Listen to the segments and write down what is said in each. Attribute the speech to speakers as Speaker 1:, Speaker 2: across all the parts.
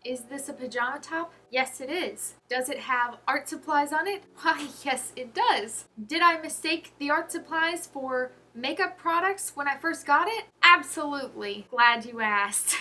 Speaker 1: Is this a pajama top? Yes, it is. Does it have art supplies on it? Why, yes, it does. Did I mistake the art supplies for makeup products when I first got it? Absolutely. Glad you asked.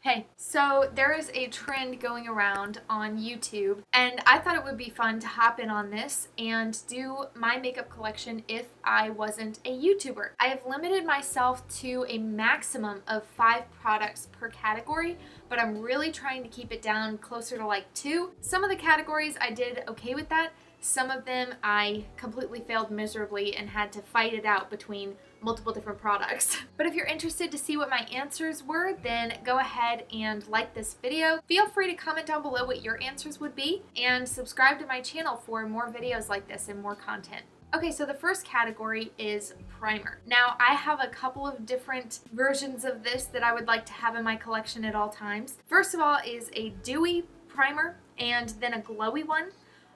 Speaker 1: Hey, so there is a trend going around on YouTube, and I thought it would be fun to hop in on this and do my makeup collection if I wasn't a YouTuber. I have limited myself to a maximum of 5 products per category, but I'm really trying to keep it down closer to like 2. Some of the categories I did okay with that. Some of them I completely failed miserably and had to fight it out between multiple different products. But if you're interested to see what my answers were, then go ahead and like this video. Feel free to comment down below what your answers would be, and subscribe to my channel for more videos like this and more content. Okay, so the first category is primer. Now, I have a couple of different versions of this that I would like to have in my collection at all times. First of all is a dewy primer, and then a glowy one.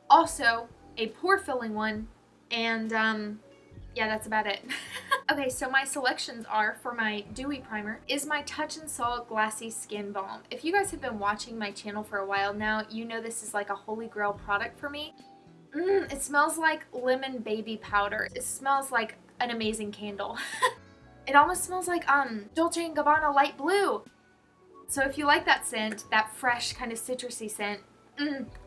Speaker 1: Also, a pore filling one, and yeah, that's about it. Okay, so my selections are, for my dewy primer, is my Touch in Sol Glassy Skin Balm. If you guys have been watching my channel for a while now, you know this is like a holy grail product for me. It smells like lemon baby powder. It smells like an amazing candle. It almost smells like Dolce & Gabbana light blue. So if you like that scent, that fresh kind of citrusy scent,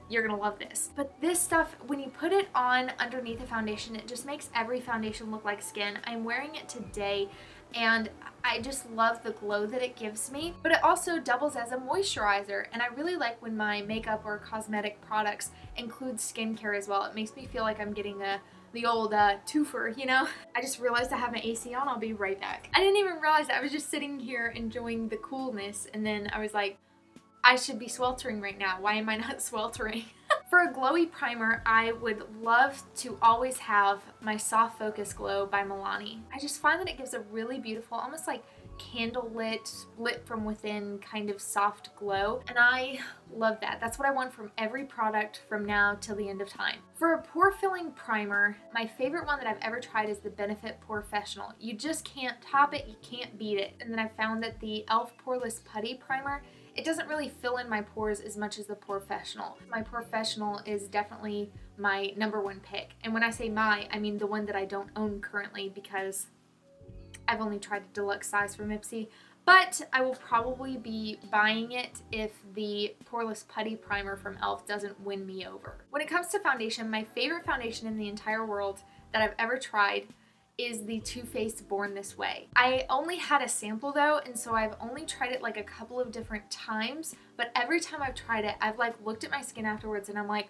Speaker 1: you're gonna love this. But this stuff, when you put it on underneath a foundation, it just makes every foundation look like skin. I'm wearing it today and I just love the glow that it gives me, but it also doubles as a moisturizer, and I really like when my makeup or cosmetic products include skincare as well. It makes me feel like I'm getting the old twofer, you know? I just realized I have my AC on. I'll be right back. I didn't even realize that. I was just sitting here enjoying the coolness, and then I was like, I should be sweltering right now. Why am I not sweltering? For a glowy primer, I would love to always have my Soft Focus Glow by Milani. I just find that it gives a really beautiful, almost like candlelit, lit from within kind of soft glow, and I love that. That's what I want from every product from now till the end of time. For a pore filling primer, my favorite one that I've ever tried is the Benefit Porefessional. You just can't top it, you can't beat it. And then I found that the e.l.f. Poreless Putty Primer, it doesn't really fill in my pores as much as the Porefessional. My Porefessional is definitely my #1 pick. And when I say my, I mean the one that I don't own currently because I've only tried the deluxe size from Ipsy. But I will probably be buying it if the Poreless Putty Primer from e.l.f. doesn't win me over. When it comes to foundation, my favorite foundation in the entire world that I've ever tried is the Too Faced Born This Way. I only had a sample though, and so I've only tried it like a couple of different times, but every time I've tried it, I've like looked at my skin afterwards and I'm like,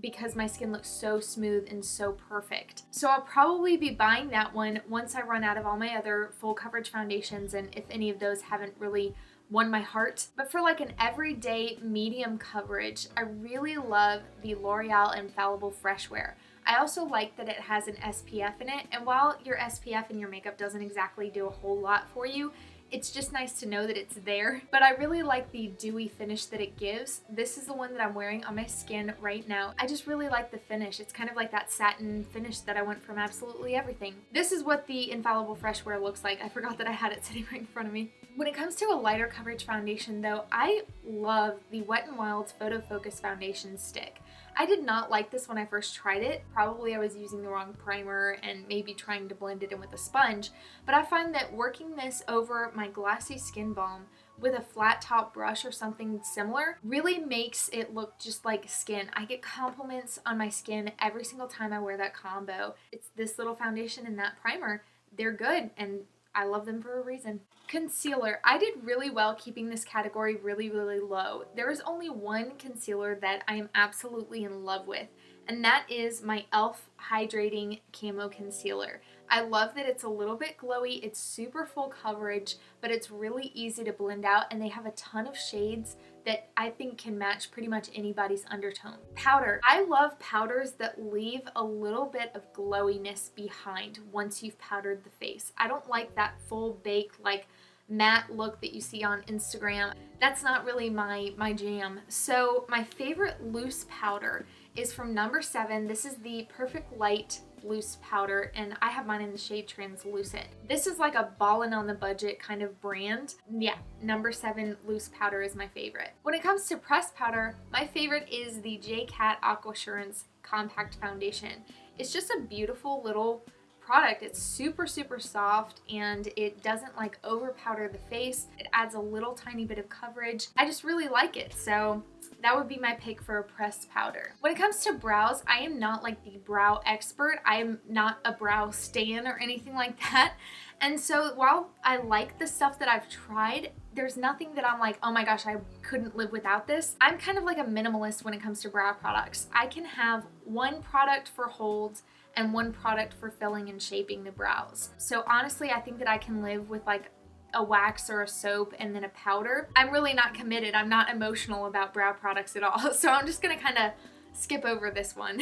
Speaker 1: because my skin looks so smooth and so perfect. So I'll probably be buying that one once I run out of all my other full coverage foundations, and if any of those haven't really won my heart. But for like an everyday medium coverage, I really love the L'Oreal Infallible Fresh Wear. I also like that it has an SPF in it, and while your SPF in your makeup doesn't exactly do a whole lot for you, it's just nice to know that it's there. But I really like the dewy finish that it gives. This is the one that I'm wearing on my skin right now. I just really like the finish. It's kind of like that satin finish that I want from absolutely everything. This is what the Infallible Fresh Wear looks like. I forgot that I had it sitting right in front of me. When it comes to a lighter coverage foundation though, I love the Wet n Wild's Photo Focus Foundation Stick. I did not like this when I first tried it. Probably I was using the wrong primer and maybe trying to blend it in with a sponge, but I find that working this over my glassy skin balm with a flat top brush or something similar really makes it look just like skin. I get compliments on my skin every single time I wear that combo. It's this little foundation and that primer. They're good, and I love them for a reason. Concealer. I did really well keeping this category really low. There is only one concealer that I am absolutely in love with, and that is my e.l.f. Hydrating Camo Concealer. I love that it's a little bit glowy, it's super full coverage, but it's really easy to blend out, and they have a ton of shades that I think can match pretty much anybody's undertone. Powder. I love powders that leave a little bit of glowiness behind once you've powdered the face. I don't like that full baked, like matte look that you see on Instagram. That's not really my jam. So my favorite loose powder is from No. 7. This is the Perfect Light loose powder, and I have mine in the shade Translucent. This is like a ballin' on the budget kind of brand. Yeah, number 7 loose powder is my favorite. When it comes to pressed powder, my favorite is the J-Cat Aquassurance Compact Foundation. It's just a beautiful little product. It's super soft, and it doesn't like over powder the face. It adds a little tiny bit of coverage. I just really like it, so that would be my pick for a pressed powder. When it comes to brows, I am not like the brow expert. I am not a brow stan or anything like that. And so while I like the stuff that I've tried, there's nothing that I'm like, oh my gosh, I couldn't live without this. I'm kind of like a minimalist when it comes to brow products. I can have one product for holds and one product for filling and shaping the brows. So honestly, I think that I can live with like a wax or a soap and then a powder. I'm really not committed. I'm not emotional about brow products at all. So I'm just gonna kind of skip over this one.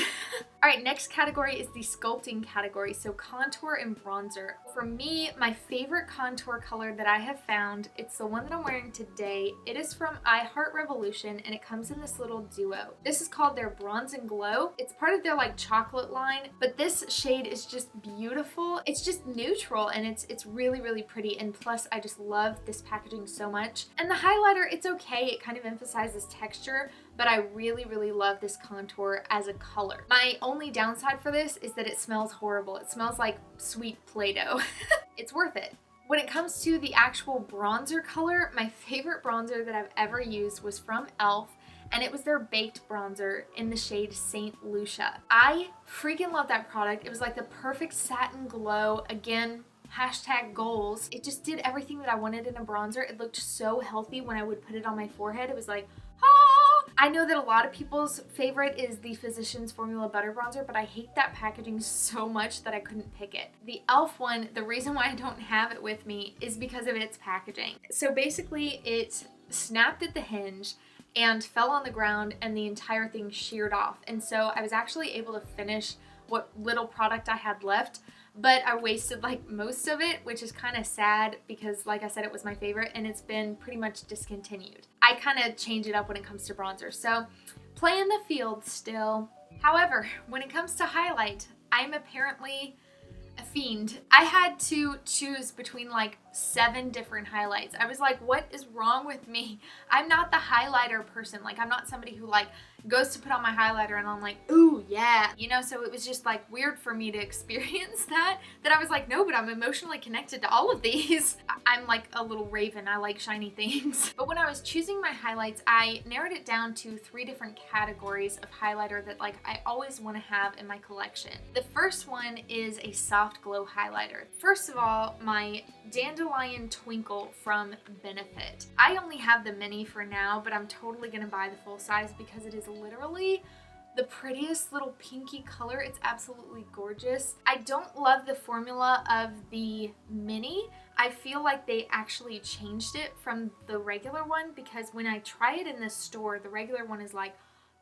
Speaker 1: All right, next category is the sculpting category, so contour and bronzer. For me, my favorite contour color that I have found, it's the one that I'm wearing today. It is from I Heart Revolution, and it comes in this little duo. This is called their Bronze and Glow. It's part of their like chocolate line, but this shade is just beautiful. It's just neutral, and it's really pretty, and plus I just love this packaging so much. And the highlighter, it's okay. It kind of emphasizes texture, but I really love this contour as a color. My only downside for this is that it smells horrible. It smells like sweet Play-Doh. It's worth it. When it comes to the actual bronzer color, my favorite bronzer that I've ever used was from e.l.f. and it was their baked bronzer in the shade Saint Lucia. I freaking love that product. It was like the perfect satin glow. Again, hashtag goals. It just did everything that I wanted in a bronzer. It looked so healthy when I would put it on my forehead. It was like, ah! I know that a lot of people's favorite is the Physicians Formula Butter Bronzer, but I hate that packaging so much that I couldn't pick it. The e.l.f. one, the reason why I don't have it with me is because of its packaging. So basically it snapped at the hinge and fell on the ground, and the entire thing sheared off. And so I was actually able to finish what little product I had left, but I wasted like most of it, which is kind of sad because like I said, it was my favorite and it's been pretty much discontinued. I kind of change it up when it comes to bronzer, so play in the field still. However, when it comes to highlight, I'm apparently a fiend. I had to choose between like 7 different highlights. I was like, what is wrong with me? I'm not the highlighter person. Like, I'm not somebody who like goes to put on my highlighter and I'm like, ooh, yeah. You know, so it was just like weird for me to experience that I was like, no, but I'm emotionally connected to all of these. I'm like a little raven. I like shiny things. But when I was choosing my highlights, I narrowed it down to 3 different categories of highlighter that like I always want to have in my collection. The first one is a soft glow highlighter. First of all, my Dandelion Twinkle from Benefit. I only have the mini for now, but I'm totally gonna buy the full size because it is literally the prettiest little pinky color. It's absolutely gorgeous. I don't love the formula of the mini. I feel like they actually changed it from the regular one because when I try it in the store, the regular one is like,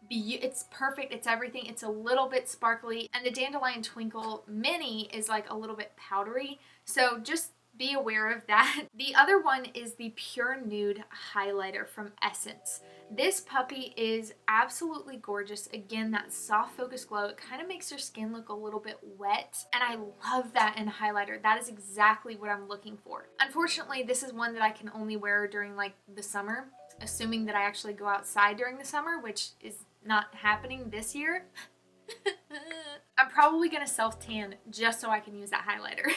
Speaker 1: it's perfect, it's everything, it's a little bit sparkly, and the Dandelion Twinkle mini is like a little bit powdery, so just be aware of that. The other one is the Pure Nude highlighter from Essence. This puppy is absolutely gorgeous. Again, that soft focus glow, it kind of makes your skin look a little bit wet, and I love that in highlighter. That is exactly what I'm looking for. Unfortunately, this is one that I can only wear during like the summer, assuming that I actually go outside during the summer, which is not happening this year. I'm probably gonna self-tan just so I can use that highlighter.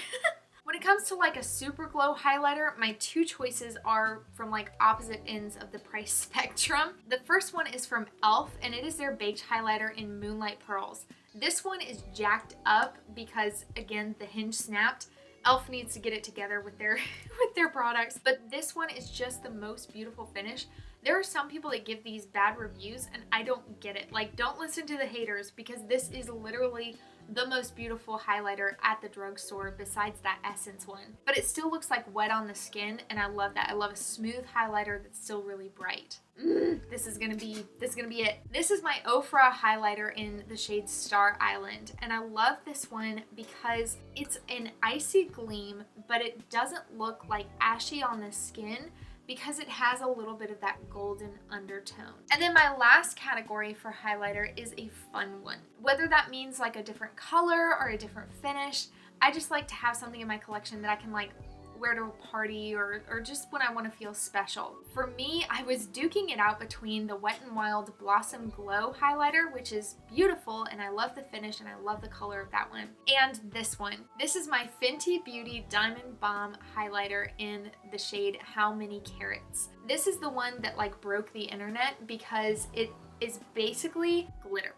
Speaker 1: When it comes to like a super glow highlighter, my 2 choices are from like opposite ends of the price spectrum. The first one is from e.l.f. and it is their baked highlighter in Moonlight Pearls. This one is jacked up because again, the hinge snapped. e.l.f. needs to get it together with their products, but this one is just the most beautiful finish. There are some people that give these bad reviews and I don't get it. Like, don't listen to the haters because this is literally the most beautiful highlighter at the drugstore besides that Essence one. But it still looks like wet on the skin and I love that. I love a smooth highlighter that's still really bright. This is gonna be it. This is my Ofra highlighter in the shade Star Island, and I love this one because it's an icy gleam, but it doesn't look like ashy on the skin because it has a little bit of that golden undertone. And then my last category for highlighter is a fun one. Whether that means like a different color or a different finish, I just like to have something in my collection that I can like wear to a party or just when I want to feel special. For me, I was duking it out between the Wet n Wild Blossom Glow highlighter, which is beautiful and I love the finish and I love the color of that one, and this one. This is my Fenty Beauty Diamond Bomb highlighter in the shade How Many Carats. This is the one that like broke the internet because it is basically glitter.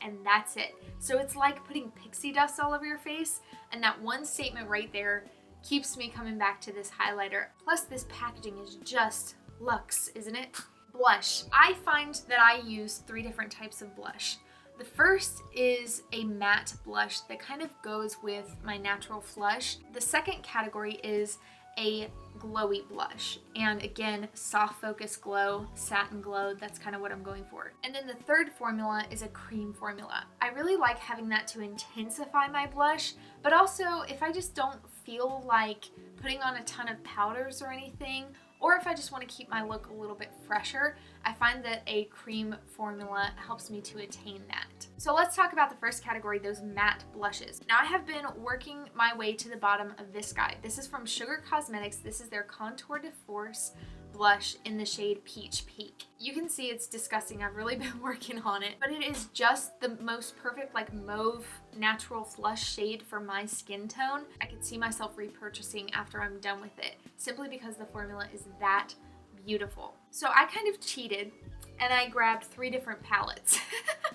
Speaker 1: And that's it. So it's like putting pixie dust all over your face, and that one statement right there keeps me coming back to this highlighter. Plus this packaging is just luxe, isn't it? Blush. I find that I use 3 different types of blush. The first is a matte blush that kind of goes with my natural flush. The second category is a glowy blush, and again, soft focus glow, satin glow, that's kind of what I'm going for. And then the third formula is a cream formula. I really like having that to intensify my blush, but also if I just don't feel like putting on a ton of powders or anything, or if I just want to keep my look a little bit fresher, I find that a cream formula helps me to attain that. So let's talk about the first category, those matte blushes. Now I have been working my way to the bottom of this guide. This is from Sugar Cosmetics. This is their Contour de Force blush in the shade Peach Peak. You can see it's disgusting. I've really been working on it, but it is just the most perfect like mauve natural flush shade for my skin tone. I could see myself repurchasing after I'm done with it, simply because the formula is that beautiful. So I kind of cheated and I grabbed 3 different palettes.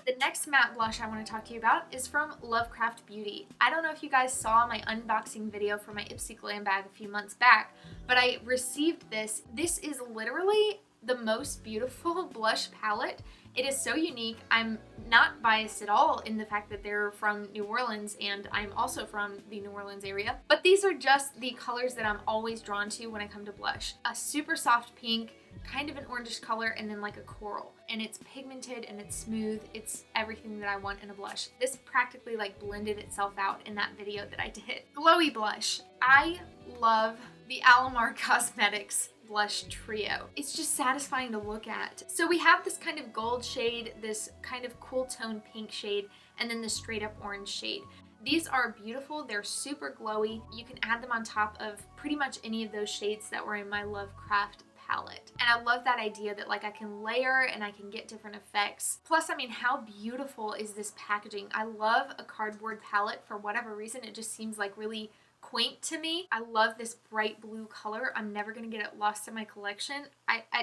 Speaker 1: The next matte blush I want to talk to you about is from Lovecraft Beauty. I don't know if you guys saw my unboxing video for my Ipsy Glam bag a few months back, but I received this. This is literally the most beautiful blush palette. It is so unique. I'm not biased at all in the fact that they're from New Orleans, and I'm also from the New Orleans area, but these are just the colors that I'm always drawn to when I come to blush. A super soft pink, kind of an orangish color, and then like a coral. And it's pigmented and it's smooth. It's everything that I want in a blush. This practically like blended itself out in that video that I did. Glowy blush. I love the Alamar Cosmetics blush trio. It's just satisfying to look at. So we have this kind of gold shade, this kind of cool tone pink shade, and then the straight up orange shade. These are beautiful. They're super glowy. You can add them on top of pretty much any of those shades that were in my Lovecraft palette. And I love that idea that like I can layer and I can get different effects. Plus, I mean, how beautiful is this packaging? I love a cardboard palette. For whatever reason, it just seems like really quaint to me. I love this bright blue color. I'm never gonna get it lost in my collection.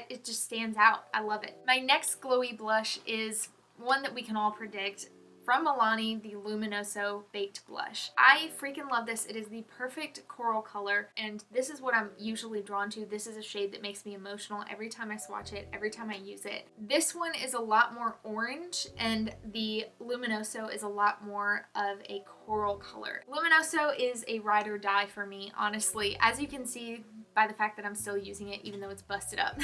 Speaker 1: It just stands out. I love it. My next glowy blush is one that we can all predict. From Milani, the Luminoso Baked Blush. I freaking love this. It is the perfect coral color, and this is what I'm usually drawn to. This is a shade that makes me emotional every time I swatch it, every time I use it. This one is a lot more orange, and the Luminoso is a lot more of a coral color. Luminoso is a ride or die for me, honestly. As you can see by the fact that I'm still using it, even though it's busted up.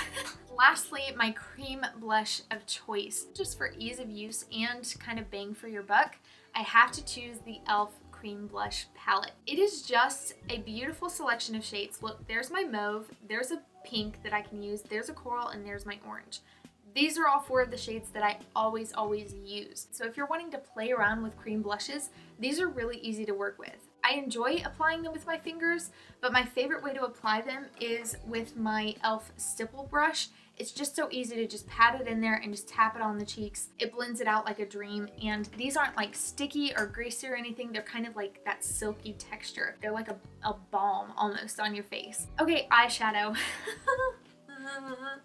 Speaker 1: Lastly, my cream blush of choice. Just for ease of use and kind of bang for your buck, I have to choose the e.l.f. Cream Blush Palette. It is just a beautiful selection of shades. Look, there's my mauve, there's a pink that I can use, there's a coral, and there's my orange. These are all 4 of the shades that I always use. So if you're wanting to play around with cream blushes, these are really easy to work with. I enjoy applying them with my fingers, but my favorite way to apply them is with my e.l.f. stipple brush. It's just so easy to just pat it in there and just tap it on the cheeks. It blends it out like a dream, and these aren't like sticky or greasy or anything. They're kind of like that silky texture. They're like a balm almost on your face. Okay, eyeshadow.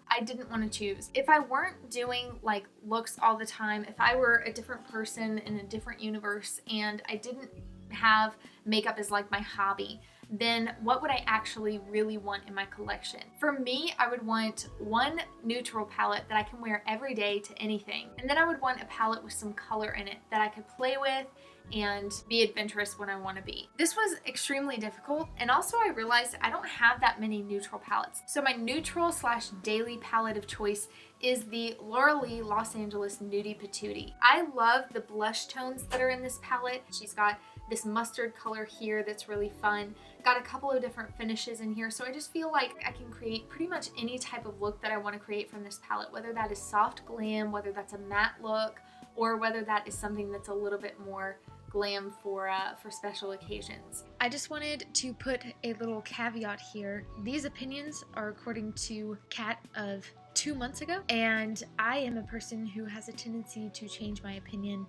Speaker 1: I didn't want to choose. If I weren't doing like looks all the time, if I were a different person in a different universe and I didn't have makeup as like my hobby, then what would I actually really want in my collection? For me, I would want one neutral palette that I can wear every day to anything. And then I would want a palette with some color in it that I could play with and be adventurous when I want to be. This was extremely difficult, and also I realized I don't have that many neutral palettes. So my neutral slash daily palette of choice is the Laura Lee Los Angeles Nudie Patootie. I love the blush tones that are in this palette. She's got this mustard color here that's really fun. Got a couple of different finishes in here, so I just feel like I can create pretty much any type of look that I want to create from this palette, whether that is soft glam, whether that's a matte look, or whether that is something that's a little bit more glam for special occasions. I just wanted to put a little caveat here. These opinions are according to Kat of 2 months ago, and I am a person who has a tendency to change my opinion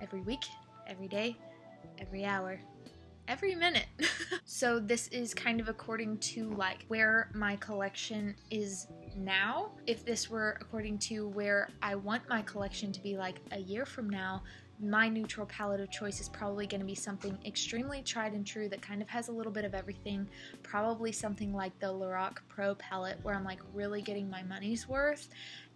Speaker 1: every week, every day, every hour, every minute. So this is kind of according to like where my collection is now. If this were according to where I want my collection to be like a year from now, my neutral palette of choice is probably going to be something extremely tried and true that kind of has a little bit of everything. Probably something like the Lorac Pro palette where I'm like really getting my money's worth,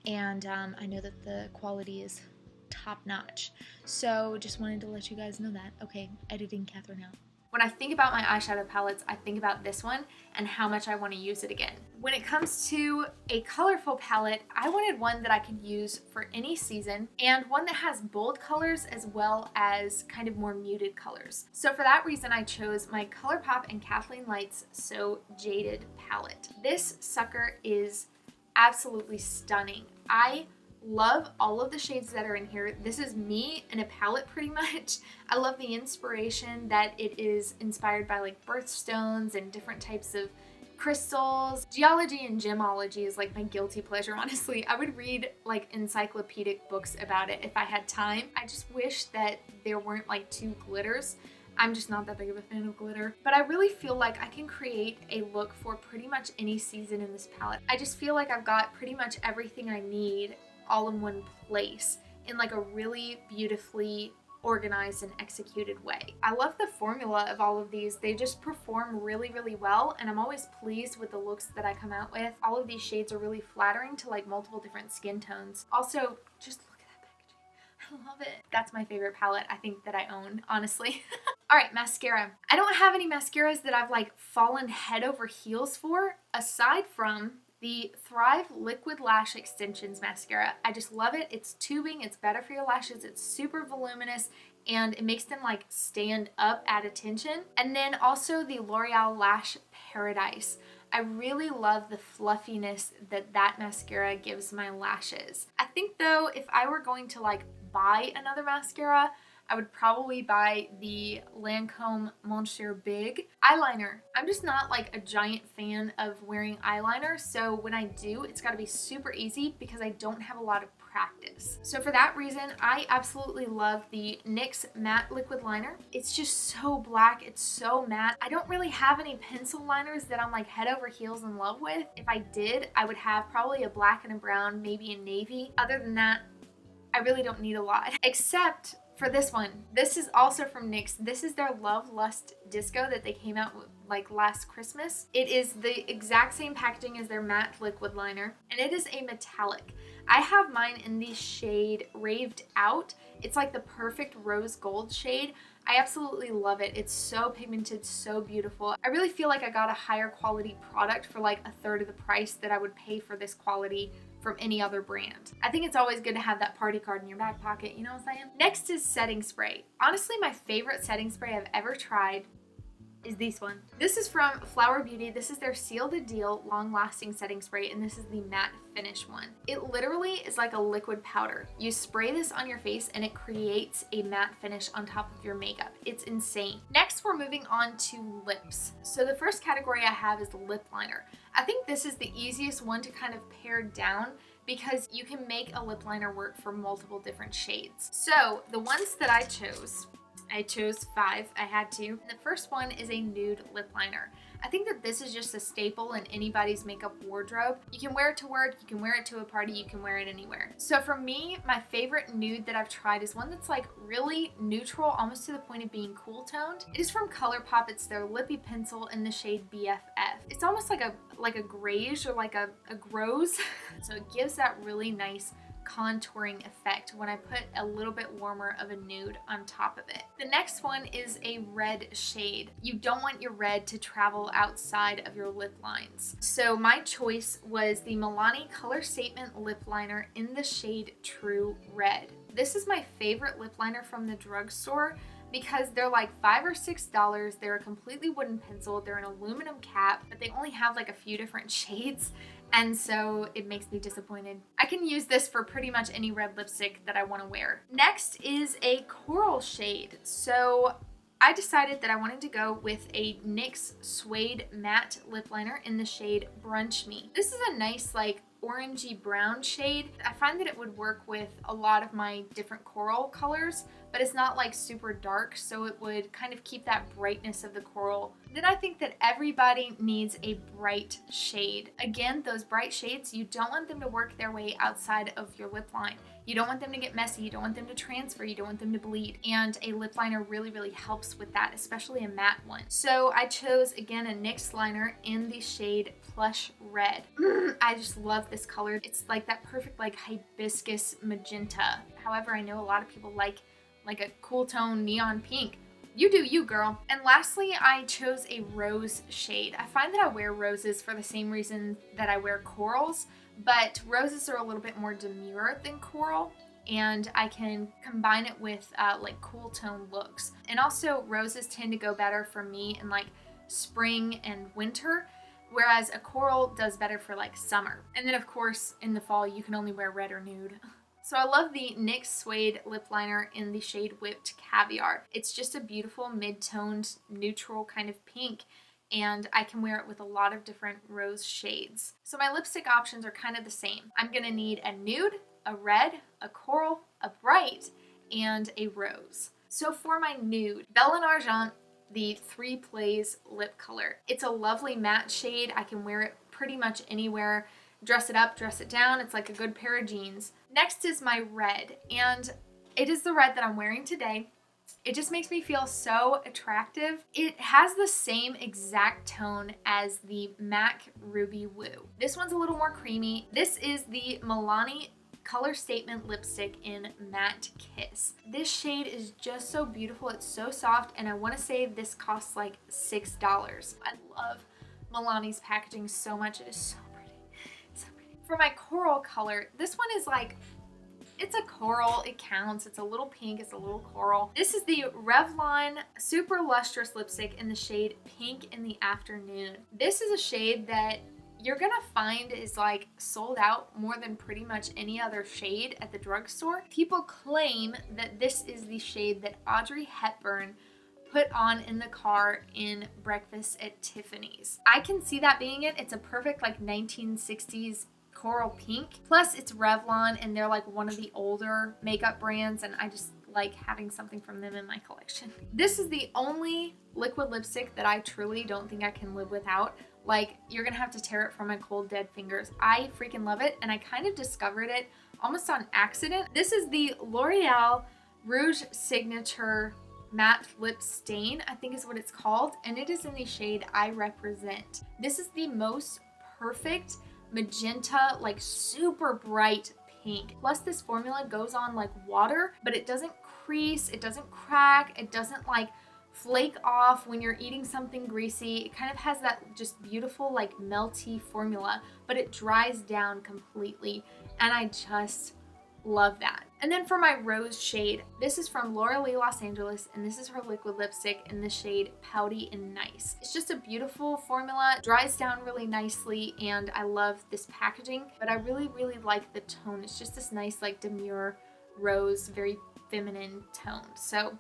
Speaker 1: and I know that the quality is top notch. So just wanted to let you guys know that. Okay, editing Catherine out. When I think about my eyeshadow palettes, I think about this one and how much I want to use it again. When it comes to a colorful palette, I wanted one that I could use for any season and one that has bold colors as well as kind of more muted colors. So for that reason, I chose my ColourPop and Kathleen Light's So Jaded palette. This sucker is absolutely stunning. I love all of the shades that are in here. This is me in a palette pretty much. I love the inspiration that it is inspired by like birthstones and different types of crystals. Geology and gemology is like my guilty pleasure, honestly. I would read like encyclopedic books about it if I had time. I just wish that there weren't like two glitters. I'm just not that big of a fan of glitter, but I really feel like I can create a look for pretty much any season in this palette. I just feel like I've got pretty much everything I need all in one place in like a really beautifully organized and executed way. I love the formula of all of these. They just perform really, really well, and I'm always pleased with the looks that I come out with. All of these shades are really flattering to like multiple different skin tones. Also, just look at that packaging. I love it. That's my favorite palette I think that I own, honestly. All right, mascara. I don't have any mascaras that I've like fallen head over heels for, aside from the Thrive Liquid Lash Extensions mascara. I just love it. It's tubing, it's better for your lashes, it's super voluminous, and it makes them like stand up at attention. And then also the L'Oreal Lash Paradise. I really love the fluffiness that that mascara gives my lashes. I think though, if I were going to like buy another mascara, I would probably buy the Lancome Monsieur Big eyeliner. I'm just not like a giant fan of wearing eyeliner, so when I do, it's gotta be super easy because I don't have a lot of practice. So for that reason, I absolutely love the NYX Matte Liquid Liner. It's just so black, it's so matte. I don't really have any pencil liners that I'm like head over heels in love with. If I did, I would have probably a black and a brown, maybe a navy. Other than that, I really don't need a lot, except for this one. This is also from NYX. This is their Love Lust Disco that they came out with like last Christmas. It is the exact same packaging as their matte liquid liner, and it is a metallic. I have mine in the shade Raved Out. It's like the perfect rose gold shade. I absolutely love it. It's so pigmented, so beautiful. I really feel like I got a higher quality product for like a third of the price that I would pay for this quality from any other brand. I think it's always good to have that party card in your back pocket, you know what I'm saying? Next is setting spray. Honestly, my favorite setting spray I've ever tried is this one. This is from Flower Beauty. This is their Seal the Deal long-lasting setting spray, and this is the matte finish one. It literally is like a liquid powder. You spray this on your face and it creates a matte finish on top of your makeup. It's insane. Next, we're moving on to lips. So the first category I have is the lip liner. I think this is the easiest one to kind of pare down because you can make a lip liner work for multiple different shades. So the ones that I chose 5, I had to. The first one is a nude lip liner. I think that this is just a staple in anybody's makeup wardrobe. You can wear it to work, you can wear it to a party, you can wear it anywhere. So for me, my favorite nude that I've tried is one that's like really neutral, almost to the point of being cool toned. It is from ColourPop. It's their Lippy Pencil in the shade BFF. It's almost like a grayish or like a rose. So it gives that really nice contouring effect when I put a little bit warmer of a nude on top of it. The next one is a red shade. You don't want your red to travel outside of your lip lines. So my choice was the Milani Color Statement Lip Liner in the shade True Red. This is my favorite lip liner from the drugstore because they're like $5 or $6. They're a completely wooden pencil. They're an aluminum cap, but they only have like a few different shades. And so it makes me disappointed. I can use this for pretty much any red lipstick that I want to wear. Next is a coral shade. So I decided that I wanted to go with a NYX Suede Matte Lip Liner in the shade Brunch Me. This is a nice like orangey brown shade. I find that it would work with a lot of my different coral colors, but it's not like super dark, so it would kind of keep that brightness of the coral. Then I think that everybody needs a bright shade. Again, those bright shades, you don't want them to work their way outside of your lip line. You don't want them to get messy, you don't want them to transfer, you don't want them to bleed. And a lip liner really, really helps with that, especially a matte one. So I chose, again, a NYX liner in the shade Plush Red. I just love this color. It's like that perfect like hibiscus magenta. However, I know a lot of people like a cool tone neon pink. You do you, girl. And lastly, I chose a rose shade. I find that I wear roses for the same reason that I wear corals, but roses are a little bit more demure than coral, and I can combine it with like cool tone looks. And also roses tend to go better for me in like spring and winter, whereas a coral does better for like summer. And then of course in the fall you can only wear red or nude. So I love the NYX Suede Lip Liner in the shade Whipped Caviar. It's just a beautiful mid-toned neutral kind of pink, and I can wear it with a lot of different rose shades. So my lipstick options are kind of the same. I'm gonna need a nude, a red, a coral, a bright, and a rose. So for my nude, Belle en Argent, the 3 Plays lip color. It's a lovely matte shade. I can wear it pretty much anywhere. Dress it up, dress it down. It's like a good pair of jeans. Next is my red, and it is the red that I'm wearing today. It just makes me feel so attractive. It has the same exact tone as the MAC Ruby Woo. This one's a little more creamy. This is the Milani Color Statement lipstick in Matte Kiss. This shade is just so beautiful. It's so soft, and I want to say this costs like $6. I love Milani's packaging so much. It is so pretty. So pretty. For my coral color, this one is like, it's a coral, it counts. It's a little pink, it's a little coral. This is the Revlon Super Lustrous lipstick in the shade Pink in the Afternoon. This is a shade that you're gonna find is like sold out more than pretty much any other shade at the drugstore. People claim that this is the shade that Audrey Hepburn put on in the car in Breakfast at Tiffany's. I can see that being it. It's a perfect like 1960s coral pink. Plus it's Revlon, and they're like one of the older makeup brands, and I just like having something from them in my collection. This is the only liquid lipstick that I truly don't think I can live without. Like, you're gonna have to tear it from my cold dead fingers. I freaking love it, and I kind of discovered it almost on accident. This is the L'Oreal Rouge Signature Matte Lip Stain, I think is what it's called, and it is in the shade I Represent. This is the most perfect magenta, like super bright pink. Plus this formula goes on like water, but it doesn't crease, it doesn't crack, it doesn't like flake off when you're eating something greasy. It kind of has that just beautiful like melty formula, but it dries down completely, and I just love that. And then for my rose shade, this is from Laura Lee Los Angeles, and this is her liquid lipstick in the shade Pouty and Nice. It's just a beautiful formula, dries down really nicely, and I love this packaging, but I really, really like the tone. It's just this nice like demure rose, very feminine tone. So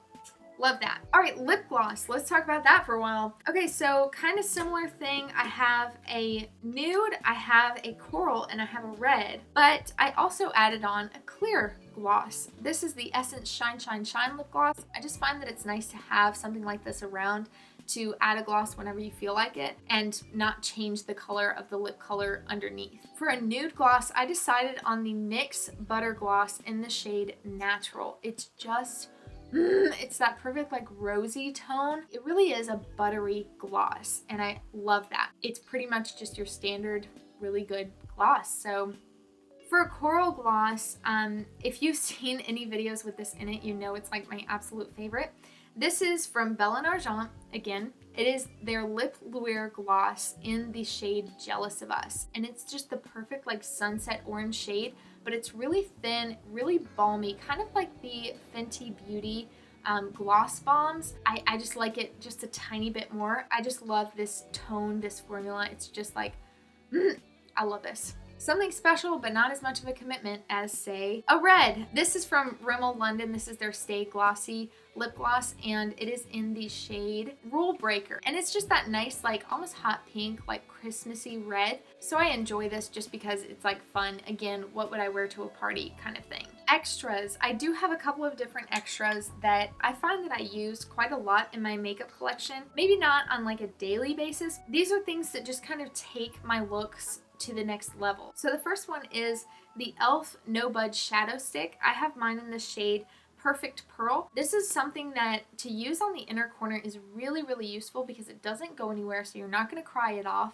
Speaker 1: love that. All right, lip gloss. Let's talk about that for a while. Okay, so kind of similar thing. I have a nude, I have a coral, and I have a red, but I also added on a clear gloss. This is the Essence Shine Shine Shine lip gloss. I just find that it's nice to have something like this around to add a gloss whenever you feel like it and not change the color of the lip color underneath. For a nude gloss, I decided on the NYX Butter Gloss in the shade Natural. It's just it's that perfect like rosy tone. It really is a buttery gloss, and I love that. It's pretty much just your standard really good gloss. So For a coral gloss, if you've seen any videos with this in it, you know it's like my absolute favorite. This is from Belle & Argent. Again, it is their Lip Luire gloss in the shade Jealous of Us. And it's just the perfect like sunset orange shade, but it's really thin, really balmy, kind of like the Fenty Beauty gloss bombs. I just like it just a tiny bit more. I just love this tone, this formula. It's just like, I love this. Something special, but not as much of a commitment as, say, a red. This is from Rimmel London. This is their Stay Glossy lip gloss, and it is in the shade Rule Breaker. And it's just that nice, like almost hot pink, like Christmassy red. So I enjoy this just because it's like fun. Again, what would I wear to a party kind of thing. Extras. I do have a couple of different extras that I find that I use quite a lot in my makeup collection. Maybe not on like a daily basis. These are things that just kind of take my looks to the next level. So the first one is the e.l.f. No Budge Shadow Stick. I have mine in the shade Perfect Pearl. This is something that to use on the inner corner is really, really useful because it doesn't go anywhere, so you're not going to cry it off.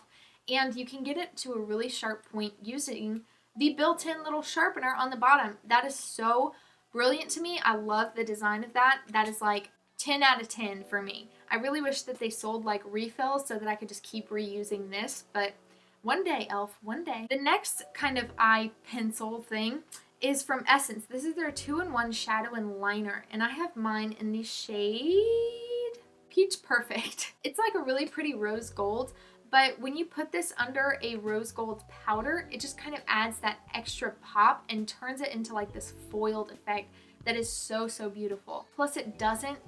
Speaker 1: And you can get it to a really sharp point using the built-in little sharpener on the bottom. That is so brilliant to me. I love the design of that. That is like 10 out of 10 for me. I really wish that they sold like refills so that I could just keep reusing this, but one day, e.l.f., one day. The next kind of eye pencil thing is from Essence. This is their 2-in-1 shadow and liner, and I have mine in the shade Peach Perfect. It's like a really pretty rose gold, but when you put this under a rose gold powder, it just kind of adds that extra pop and turns it into like this foiled effect that is so, so beautiful. Plus it doesn't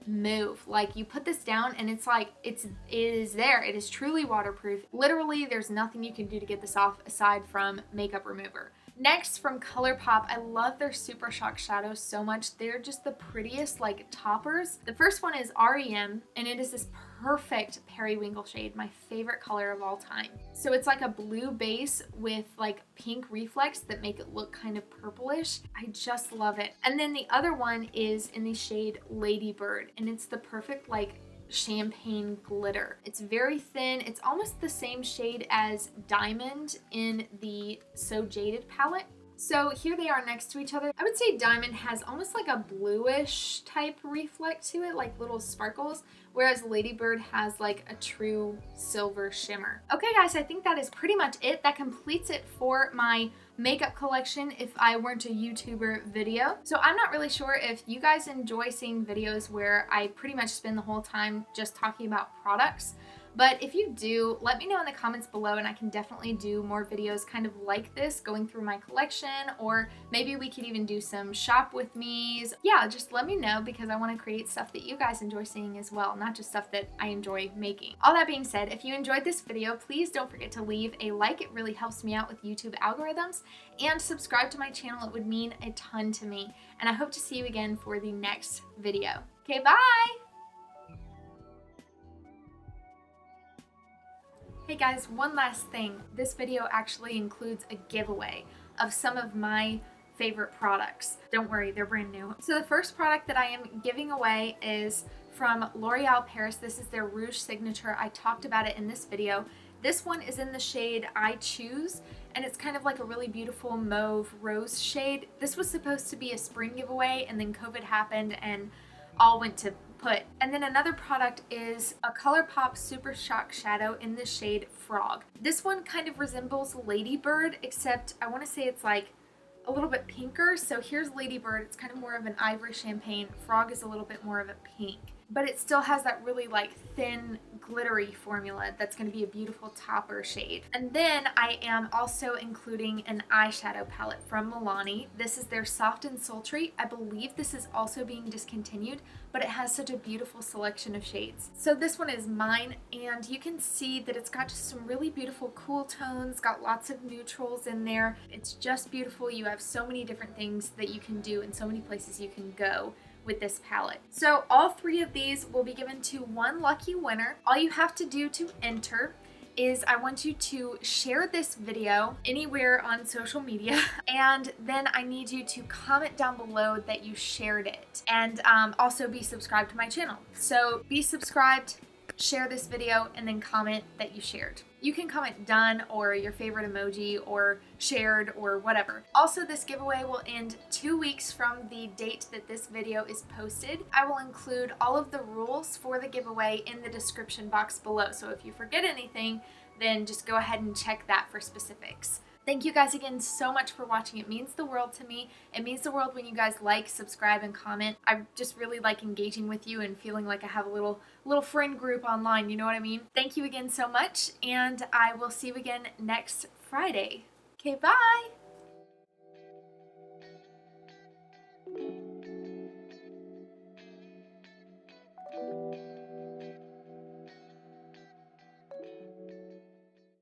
Speaker 1: move. Like you put this down and it's like it is there. It is truly waterproof. Literally there's nothing you can do to get this off aside from makeup remover. Next, from ColourPop, I love their Super Shock shadows so much. They're just the prettiest like toppers. The first one is REM, and it is this perfect periwinkle shade, my favorite color of all time. So it's like a blue base with like pink reflex that make it look kind of purplish. I just love it. And then the other one is in the shade Ladybird, and it's the perfect like champagne glitter. It's very thin. It's almost the same shade as Diamond in the So Jaded palette. So here they are next to each other. I would say Diamond has almost like a bluish type reflect to it, like little sparkles, whereas Ladybird has like a true silver shimmer. Okay guys, I think that is pretty much it. That completes it for my makeup collection if I weren't a YouTuber video. So I'm not really sure if you guys enjoy seeing videos where I pretty much spend the whole time just talking about products. But if you do, let me know in the comments below and I can definitely do more videos kind of like this, going through my collection, or maybe we could even do some shop with me's. Yeah, just let me know because I want to create stuff that you guys enjoy seeing as well, not just stuff that I enjoy making. All that being said, if you enjoyed this video, please don't forget to leave a like. It really helps me out with YouTube algorithms, and subscribe to my channel. It would mean a ton to me. And I hope to see you again for the next video. Okay, bye! Hey guys, one last thing. This video actually includes a giveaway of some of my favorite products. Don't worry, they're brand new. So the first product that I am giving away is from L'Oreal Paris. This is their Rouge Signature. I talked about it in this video. This one is in the shade I Choose, and it's kind of like a really beautiful mauve rose shade. This was supposed to be a spring giveaway, and then COVID happened and all went to put. And then another product is a ColourPop Super Shock Shadow in the shade Frog. This one kind of resembles Ladybird, except I want to say it's like a little bit pinker. So here's Ladybird, it's kind of more of an ivory champagne. Frog is a little bit more of a pink. But it still has that really like thin glittery formula that's going to be a beautiful topper shade. And then I am also including an eyeshadow palette from Milani. This is their Soft and Sultry. I believe this is also being discontinued, but it has such a beautiful selection of shades. So this one is mine, and you can see that it's got just some really beautiful cool tones, got lots of neutrals in there. It's just beautiful. You have so many different things that you can do and so many places you can go with this palette. So all three of these will be given to one lucky winner. All you have to do to enter is I want you to share this video anywhere on social media, and then I need you to comment down below that you shared it, and also be subscribed to my channel. So be subscribed, share this video, and then comment that you shared. You can comment done or your favorite emoji or shared or whatever. Also, this giveaway will end 2 weeks from the date that this video is posted. I will include all of the rules for the giveaway in the description box below. So if you forget anything, then just go ahead and check that for specifics. Thank you guys again so much for watching. It means the world to me. It means the world when you guys like, subscribe, and comment. I just really like engaging with you and feeling like I have a little friend group online, you know what I mean? Thank you again so much, and I will see you again next Friday. Okay, bye!